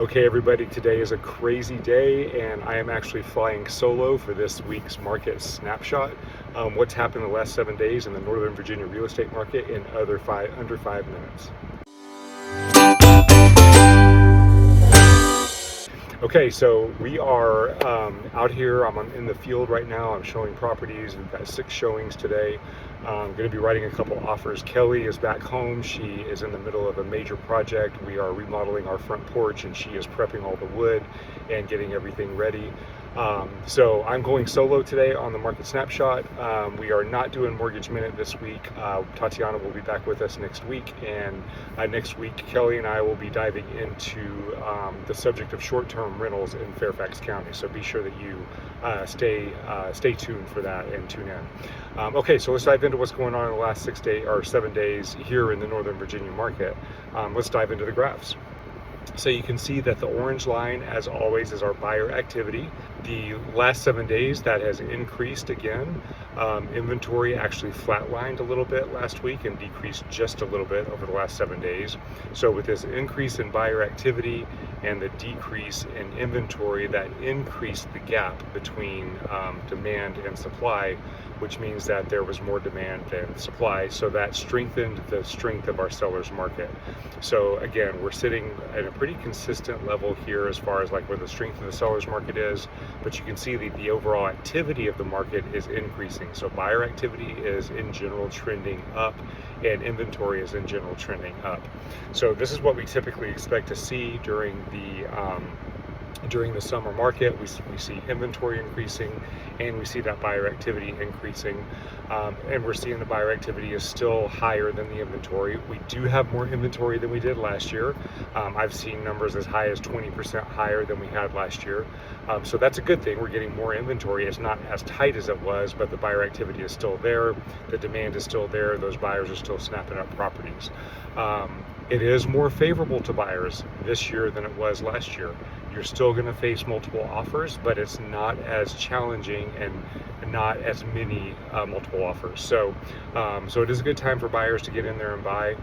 Okay, everybody, today is a crazy day, and I am actually flying solo for this week's Market Snapshot. What's happened in the last 7 days in the Northern Virginia real estate market in under 5 minutes. Okay, so we are out here. I'm in the field right now. I'm showing properties. We've got 6 showings today. I'm going to be writing a couple offers. Kelly is back home. She is in the middle of a major project. We are remodeling our front porch, and she is prepping all the wood and getting everything ready. So I'm going solo today on the Market Snapshot. We are not doing Mortgage Minute this week. Tatiana will be back with us next week, and next week Kelly and I will be diving into the subject of short-term rentals in Fairfax County. So be sure that you stay tuned for that and tune in. Okay, so let's dive into what's going on in the last 7 days here in the Northern Virginia market. Let's dive into the graphs. So you can see that the orange line, as always, is our buyer activity. The last 7 days, that has increased again. Inventory actually flatlined a little bit last week and decreased just a little bit over the last 7 days. So with this increase in buyer activity and the decrease in inventory, that increased the gap between demand and supply, which means that there was more demand than supply. So that strengthened the strength of our sellers market. So again, we're sitting at a pretty consistent level here as far as like where the strength of the sellers market is, but you can see the overall activity of the market is increasing. So buyer activity is in general trending up, and inventory is in general trending up. So this is what we typically expect to see during the summer market. We see inventory increasing, and we see that buyer activity increasing, and we're seeing the buyer activity is still higher than the inventory. We do have more inventory than we did last year. I've seen numbers as high as 20% higher than we had last year. So that's a good thing. We're getting more inventory. It's not as tight as it was, but the buyer activity is still there. The demand is still there. Those buyers are still snapping up properties. It is more favorable to buyers this year than it was last year. You're still going to face multiple offers, but it's not as challenging and not as many multiple offers. So it is a good time for buyers to get in there and buy.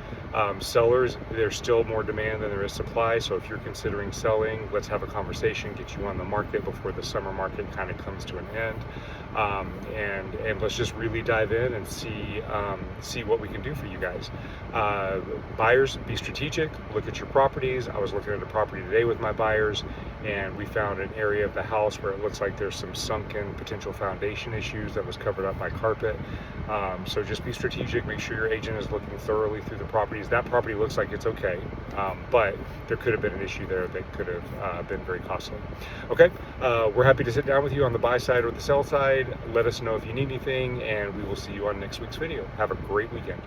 Sellers, there's still more demand than there is supply. So if you're considering selling, let's have a conversation, get you on the market before the summer market kind of comes to an end. And let's just really dive in and see what we can do for you guys. Buyers, be strategic, look at your properties. I was looking at a property today with my buyers, and we found an area of the house where it looks like there's some sunken potential foundation issues that was covered up by carpet. So just be strategic, make sure your agent is looking thoroughly through the properties. That property looks like it's okay, but there could have been an issue there that could have been very costly. Okay, we're happy to sit down with you on the buy side or the sell side. Let us know if you need anything, and we will see you on next week's video. Have a great weekend.